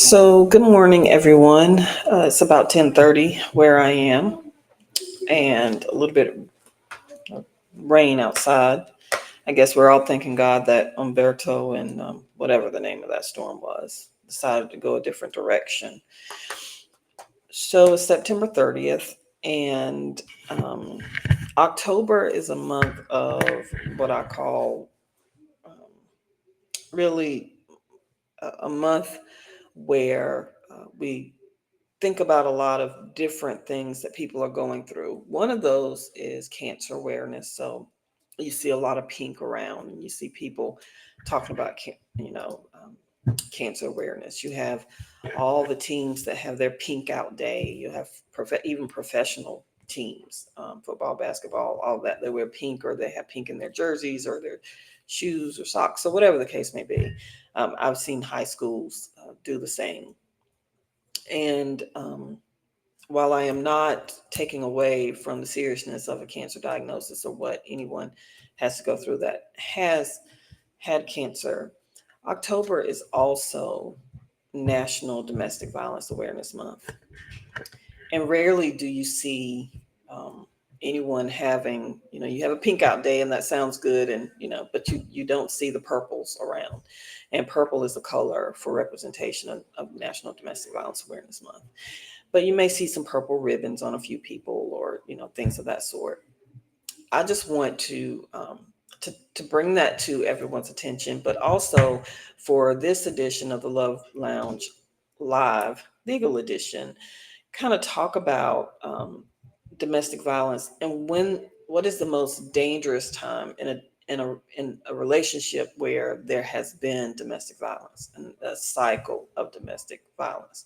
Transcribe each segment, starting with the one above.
So, good morning, everyone. It's about 10:30 where I am, and a little bit of rain outside. I guess we're all thanking God that Umberto and whatever the name of that storm was decided to go a different direction. So, it's September 30th, and um, October is a month of what I call really a month where we think about a lot of different things that people are going through. One of those is cancer awareness. So you see a lot of pink around, and you see people talking about, cancer awareness. You have all the teams that have their pink out day. You have even professional teams, football, basketball, all that. They wear pink, or they have pink in their jerseys or their shoes or socks, so whatever the case may be. I've seen high schools do the same. And while I am not taking away from the seriousness of a cancer diagnosis or what anyone has to go through that has had cancer, October is also National Domestic Violence Awareness Month. And rarely do you see anyone having, you have a pink out day, and that sounds good, and but you don't see the purples around. And purple is the color for representation of National Domestic Violence Awareness Month. But you may see some purple ribbons on a few people, or things of that sort. I just want to bring that to everyone's attention, but also for this edition of the Love Lounge Live Legal Edition, kind of talk about domestic violence and what is the most dangerous time in a relationship where there has been domestic violence and a cycle of domestic violence.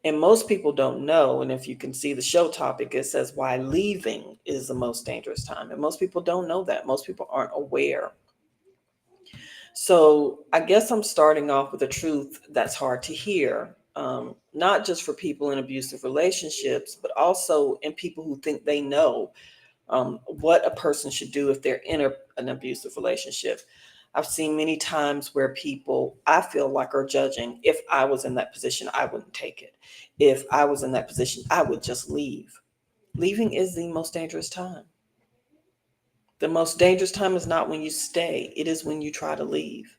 And most people don't know. And if you can see the show topic, it says why leaving is the most dangerous time. And most people don't know that. Most people aren't aware. So I guess I'm starting off with a truth that's hard to hear, not just for people in abusive relationships, but also in people who think they know what a person should do if they're in an abusive relationship. I've seen many times where people, I feel like, are judging. If I was in that position, I wouldn't take it. If I was in that position, I would just leave. Leaving is the most dangerous time. The most dangerous time is not when you stay, it is when you try to leave.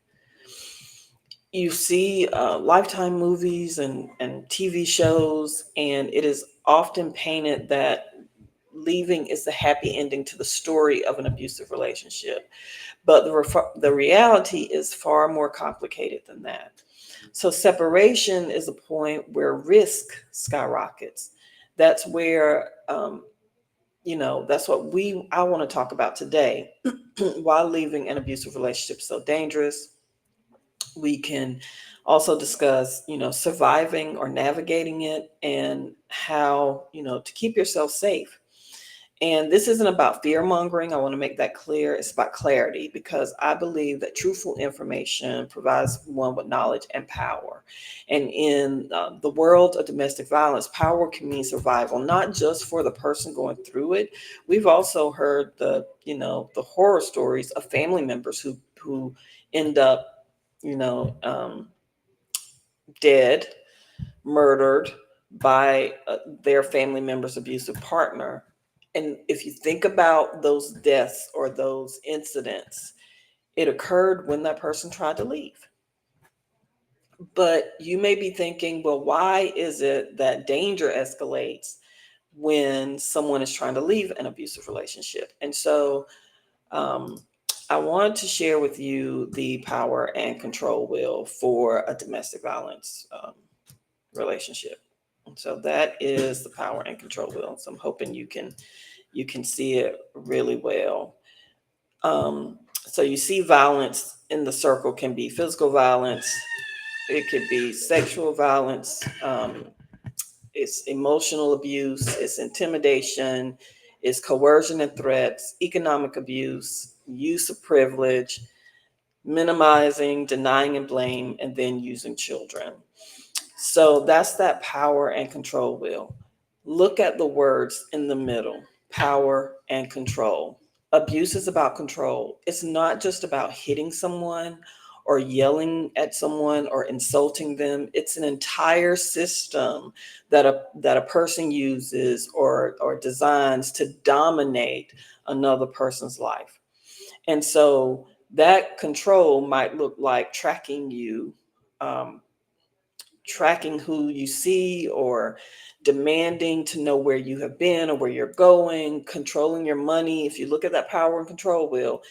You see Lifetime movies and TV shows, and it is often painted that leaving is the happy ending to the story of an abusive relationship. But the reality is far more complicated than that. So separation is a point where risk skyrockets. That's where, that's what I want to talk about today. Why leaving an abusive relationship is so dangerous. We can also discuss, surviving or navigating it, and how, to keep yourself safe. And this isn't about fear mongering. I want to make that clear. It's about clarity, because I believe that truthful information provides one with knowledge and power. And in the world of domestic violence, power can mean survival, not just for the person going through it. We've also heard the horror stories of family members who end up, you know, um, dead, murdered by their family member's abusive partner. And if you think about those deaths or those incidents, it occurred when that person tried to leave. But you may be thinking, well, why is it that danger escalates when someone is trying to leave an abusive relationship? And so um, I wanted to share with you the power and control wheel for a domestic violence relationship. And so that is the power and control wheel. So I'm hoping you can see it really well. Um, so you see violence in the circle can be physical violence, it could be sexual violence, it's emotional abuse, it's intimidation, it's coercion and threats, economic abuse, use of privilege, minimizing, denying and blame, and then using children. So that's that power and control wheel. Look at the words in the middle: power and control. Abuse is about control. It's not just about hitting someone or yelling at someone or insulting them. It's an entire system that a person uses or designs to dominate another person's life. And so that control might look like tracking you, um, tracking who you see, or demanding to know where you have been or where you're going, controlling your money. If you look at that power and control wheel,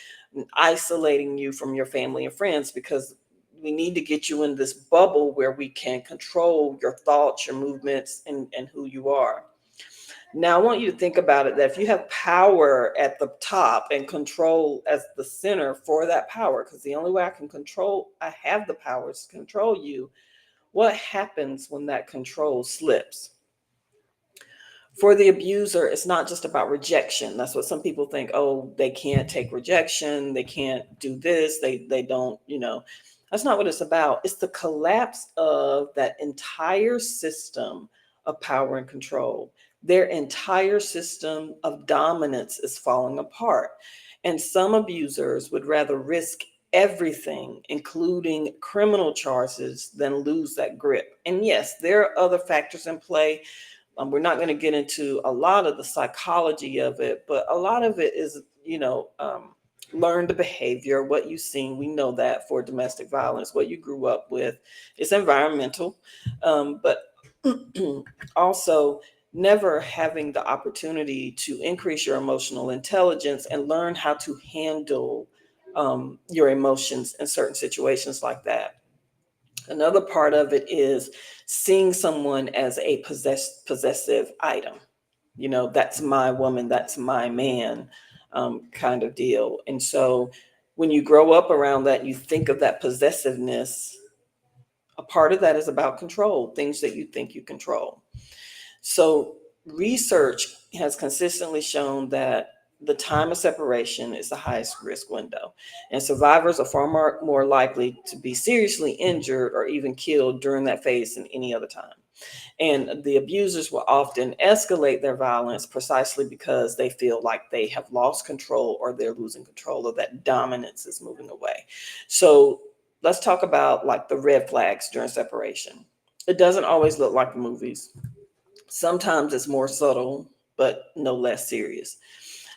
isolating you from your family and friends, because we need to get you in this bubble where we can control your thoughts, your movements, and who you are. Now, I want you to think about it, that if you have power at the top and control as the center for that power, because the only way I have the power is to control you, what happens when that control slips? For the abuser, it's not just about rejection. That's what some people think. Oh, they can't take rejection. They can't do this. They don't, that's not what it's about. It's the collapse of that entire system of power and control. Their entire system of dominance is falling apart. And some abusers would rather risk everything, including criminal charges, than lose that grip. And yes, there are other factors in play. We're not going to get into a lot of the psychology of it, but a lot of it is, learned behavior, what you've seen. We know that for domestic violence, what you grew up with. It's environmental, but also never having the opportunity to increase your emotional intelligence and learn how to handle your emotions in certain situations like that. Another part of it is seeing someone as a possessive item. That's my woman, that's my man, kind of deal. And so when you grow up around that, you think of that possessiveness. A part of that is about control, things that you think you control. So research has consistently shown that the time of separation is the highest risk window, and survivors are far more likely to be seriously injured or even killed during that phase than any other time. And the abusers will often escalate their violence precisely because they feel like they have lost control, or they're losing control, or that dominance is moving away. So let's talk about like the red flags during separation. It doesn't always look like the movies. Sometimes it's more subtle, but no less serious.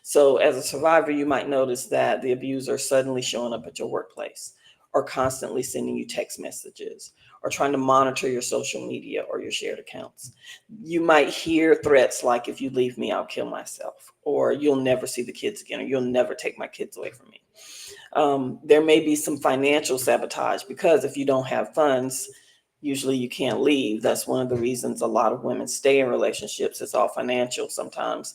So, as a survivor, you might notice that the abuser is suddenly showing up at your workplace, or constantly sending you text messages, or trying to monitor your social media or your shared accounts. You might hear threats like, if you leave me, I'll kill myself, or you'll never see the kids again, or you'll never take my kids away from me. There may be some financial sabotage, because if you don't have funds, usually you can't leave. That's one of the reasons a lot of women stay in relationships. It's all financial sometimes.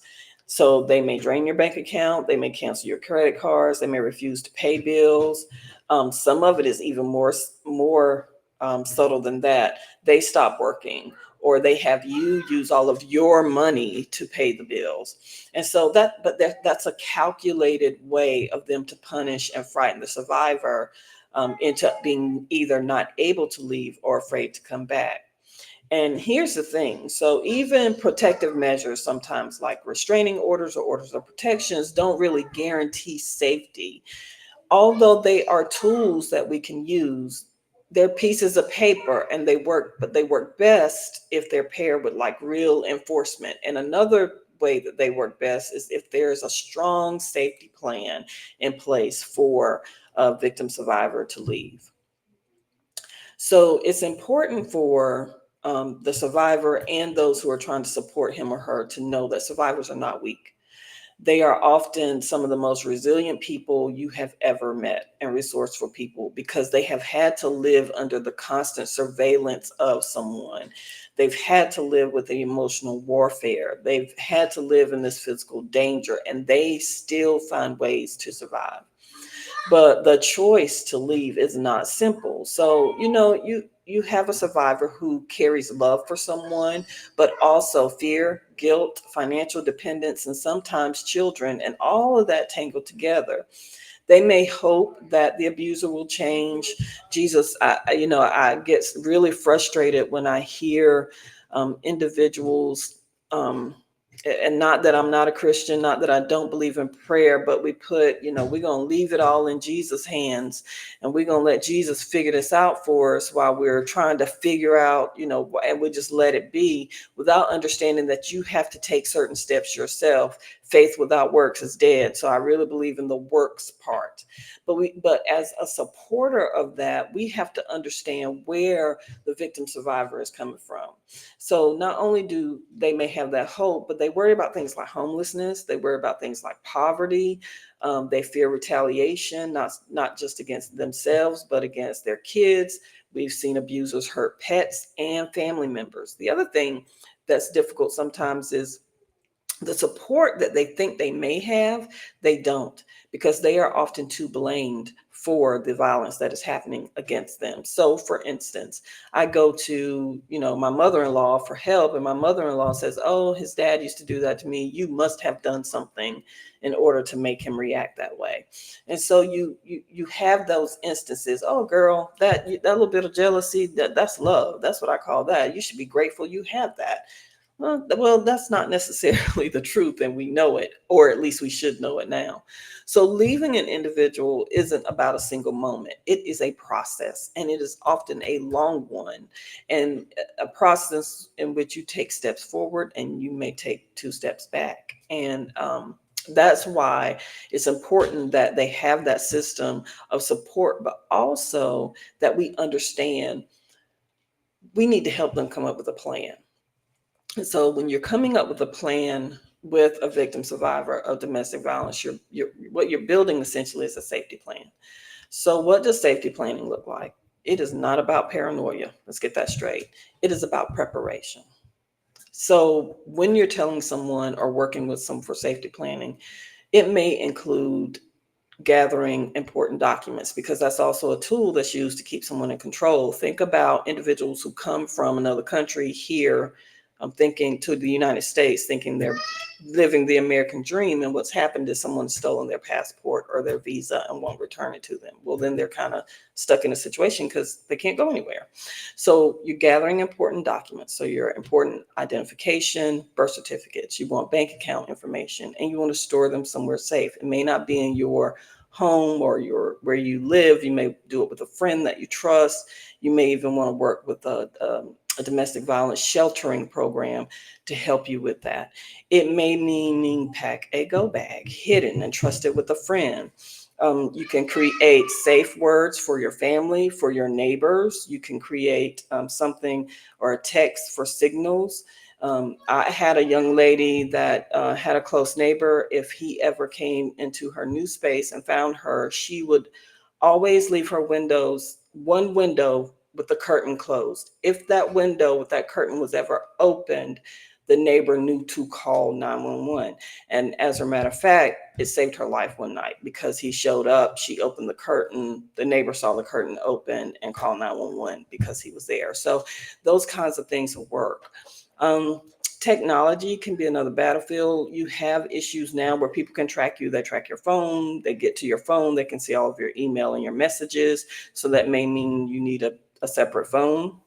So they may drain your bank account, they may cancel your credit cards, they may refuse to pay bills. Some of it is even more subtle than that. They stop working, or they have you use all of your money to pay the bills. And so that's a calculated way of them to punish and frighten the survivor into being either not able to leave or afraid to come back. And here's the thing. So even protective measures, sometimes like restraining orders or orders of protections, don't really guarantee safety. Although they are tools that we can use, they're pieces of paper, and they work best if they're paired with like real enforcement. And another way that they work best is if there's a strong safety plan in place for a victim survivor to leave. So it's important for the survivor and those who are trying to support him or her to know that survivors are not weak. They are often some of the most resilient people you have ever met, and resourceful people, because they have had to live under the constant surveillance of someone. They've had to live with the emotional warfare. They've had to live in this physical danger, and they still find ways to survive. But the choice to leave is not simple. So, you have a survivor who carries love for someone, but also fear, guilt, financial dependence, and sometimes children, and all of that tangled together. They may hope that the abuser will change. Jesus, I get really frustrated when I hear individuals, um, And not that I'm not a Christian, not that I don't believe in prayer, but we put, we're going to leave it all in Jesus' hands, and we're going to let Jesus figure this out for us while we're trying to figure out, and we just let it be without understanding that you have to take certain steps yourself. Faith without works is dead. So I really believe in the works part. But as a supporter of that, we have to understand where the victim survivor is coming from. So not only do they may have that hope, but they worry about things like homelessness. They worry about things like poverty. They fear retaliation, not just against themselves, but against their kids. We've seen abusers hurt pets and family members. The other thing that's difficult sometimes is the support that they think they may have, they don't, because they are often too blamed for the violence that is happening against them. So for instance, I go to, my mother-in-law for help, and my mother-in-law says, "Oh, his dad used to do that to me. You must have done something in order to make him react that way." And so you have those instances. "Oh, girl, that little bit of jealousy, that's love. That's what I call that. You should be grateful you have that." Well, that's not necessarily the truth, and we know it, or at least we should know it now. So, leaving an individual isn't about a single moment. It is a process, and it is often a long one, and a process in which you take steps forward and you may take two steps back. And that's why it's important that they have that system of support, but also that we understand we need to help them come up with a plan. So when you're coming up with a plan with a victim survivor of domestic violence, what you're building essentially is a safety plan. So what does safety planning look like? It is not about paranoia. Let's get that straight. It is about preparation. So when you're telling someone or working with some for safety planning, it may include gathering important documents, because that's also a tool that's used to keep someone in control. Think about individuals who come from another country here. I'm thinking to the United States, thinking they're living the American dream, and what's happened is someone's stolen their passport or their visa and won't return it to them. Well, then they're kind of stuck in a situation because they can't go anywhere. So you're gathering important documents. So your important identification, birth certificates, you want bank account information, and you want to store them somewhere safe. It may not be in your home or where you live. You may do it with a friend that you trust. You may even want to work with a domestic violence sheltering program to help you with that. It may mean pack a go bag, hidden and trusted with a friend. You can create safe words for your family, for your neighbors. You can create something or a text for signals. I had a young lady that had a close neighbor. If he ever came into her new space and found her, she would always leave her one window with the curtain closed. If that window with that curtain was ever opened, the neighbor knew to call 911. And as a matter of fact, it saved her life one night because he showed up, she opened the curtain, the neighbor saw the curtain open and called 911 because he was there. So those kinds of things will work. Technology can be another battlefield. You have issues now where people can track you. They track your phone, they get to your phone, they can see all of your email and your messages. So that may mean you need a separate phone.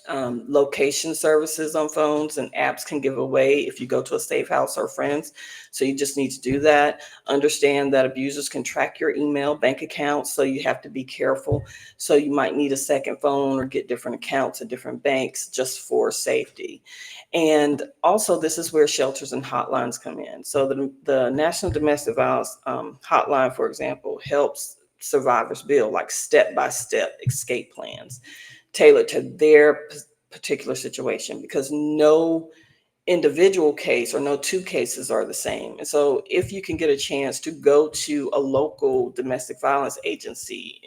Location services on phones and apps can give away if you go to a safe house or friends. So you just need to do that. Understand that abusers can track your email, bank accounts, so you have to be careful. So you might need a second phone or get different accounts at different banks just for safety. And also, this is where shelters and hotlines come in. So the National Domestic Violence Hotline, for example, helps survivors build like step-by-step escape plans tailored to their particular situation, because no individual case or no two cases are the same. And so if you can get a chance to go to a local domestic violence agency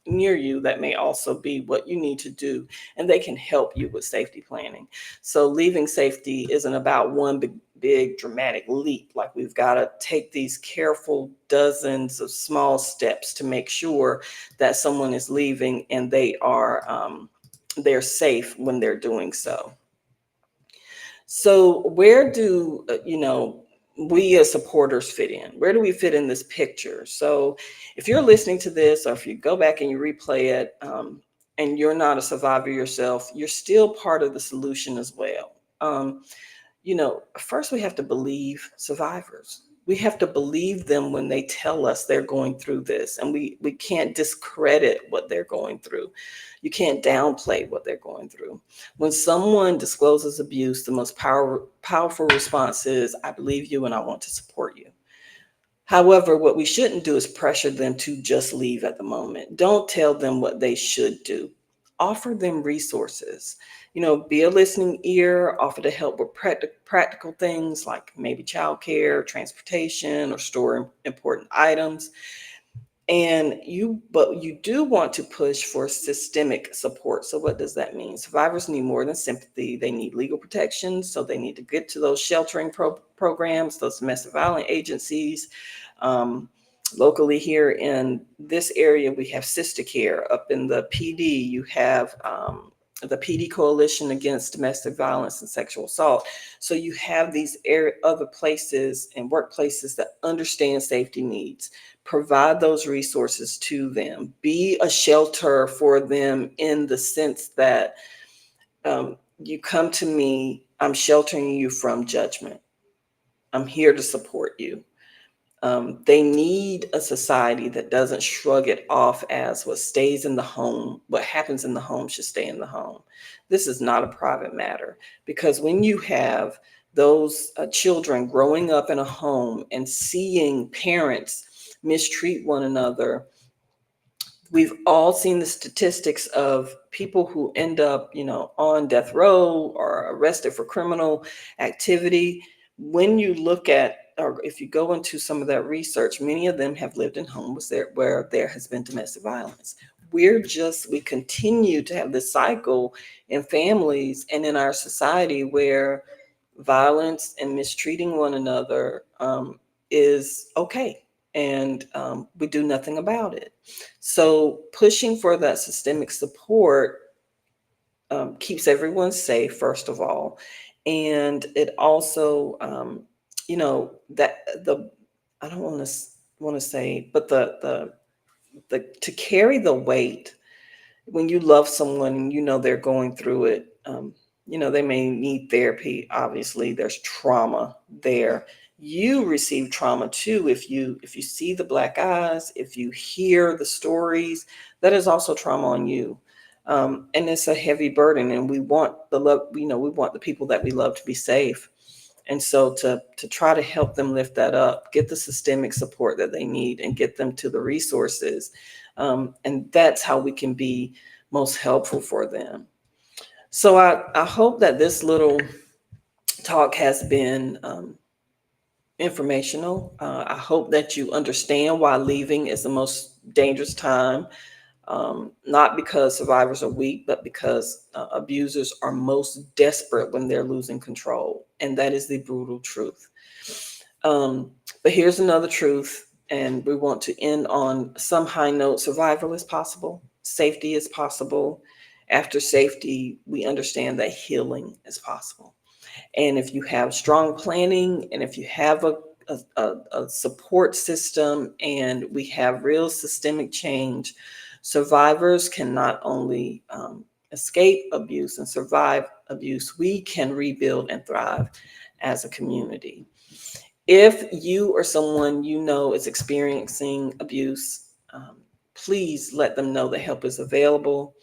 near you, that may also be what you need to do, and they can help you with safety planning. So leaving safety isn't about one big dramatic leap. Like, we've got to take these careful dozens of small steps to make sure that someone is leaving and they're safe when they're doing so. So where do we as supporters fit in? Where do we fit in this picture? So if you're listening to this, or if you go back and you replay it, and you're not a survivor yourself, you're still part of the solution as well. First we have to believe survivors. We have to believe them when they tell us they're going through this, and we can't discredit what they're going through. You can't downplay what they're going through. When someone discloses abuse, the most powerful response is, I believe you and I want to support you. However, what we shouldn't do is pressure them to just leave at the moment. Don't tell them what they should do. Offer them resources. Be a listening ear, offer to help with practical things like maybe childcare, transportation, or storing important items. But you do want to push for systemic support. So what does that mean? Survivors need more than sympathy. They need legal protection. So they need to get to those sheltering programs, those domestic violence agencies. Um, Locally here in this area, we have Sister Care. Up in the PD, you have the PD Coalition Against Domestic Violence and Sexual Assault. So you have these other places and workplaces that understand safety needs. Provide those resources to them. Be a shelter for them in the sense that you come to me, I'm sheltering you from judgment. I'm here to support you. They need a society that doesn't shrug it off as what stays in the home, what happens in the home should stay in the home. This is not a private matter, because when you have those children growing up in a home and seeing parents mistreat one another, we've all seen the statistics of people who end up, on death row or arrested for criminal activity. When you look at, or if you go into some of that research, many of them have lived in homes where there has been domestic violence. We continue to have this cycle in families and in our society where violence and mistreating one another is okay, and we do nothing about it. So pushing for that systemic support keeps everyone safe, first of all, and it also, that the I don't want to say, but the to carry the weight when you love someone and they're going through it. They may need therapy. Obviously, there's trauma there. You receive trauma too if you see the black eyes, if you hear the stories. That is also trauma on you, and it's a heavy burden. And we want the love. We want the people that we love to be safe. And so to try to help them lift that up, get the systemic support that they need, and get them to the resources, and that's how we can be most helpful for them. So I hope that this little talk has been informational. I hope that you understand why leaving is the most dangerous time, not because survivors are weak, but because abusers are most desperate when they're losing control. And that is the brutal truth. Um, but here's another truth, and we want to end on some high note. Survival is possible, safety is possible. After safety, we understand that healing is possible. And if you have strong planning, and if you have a support system, and we have real systemic change, survivors can not only escape abuse and survive abuse, we can rebuild and thrive as a community. If you or someone is experiencing abuse, please let them know that help is available.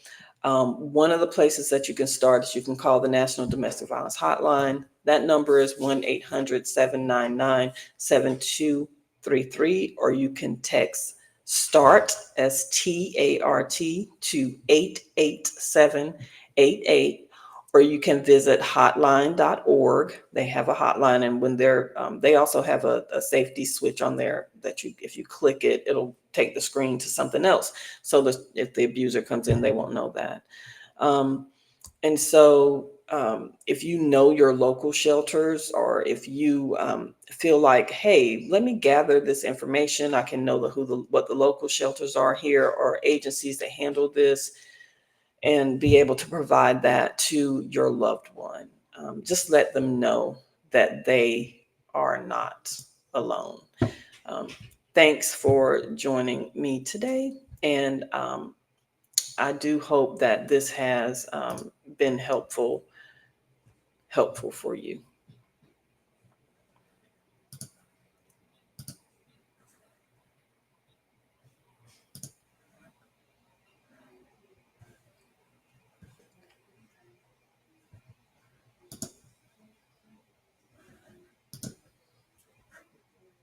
One of the places that you can start is you can call the National Domestic Violence Hotline. That number is 1-800-799-7233, or you can text START, START, to 88788, or you can visit hotline.org. They have a hotline, and when they also have a safety switch on there that if you click it, it'll take the screen to something else. So if the abuser comes in, they won't know that. And so if you know your local shelters, or if you feel like, hey, let me gather this information, I can know what the local shelters are here, or agencies that handle this, and be able to provide that to your loved one. Just let them know that they are not alone. Thanks for joining me today. And I do hope that this has been helpful for you.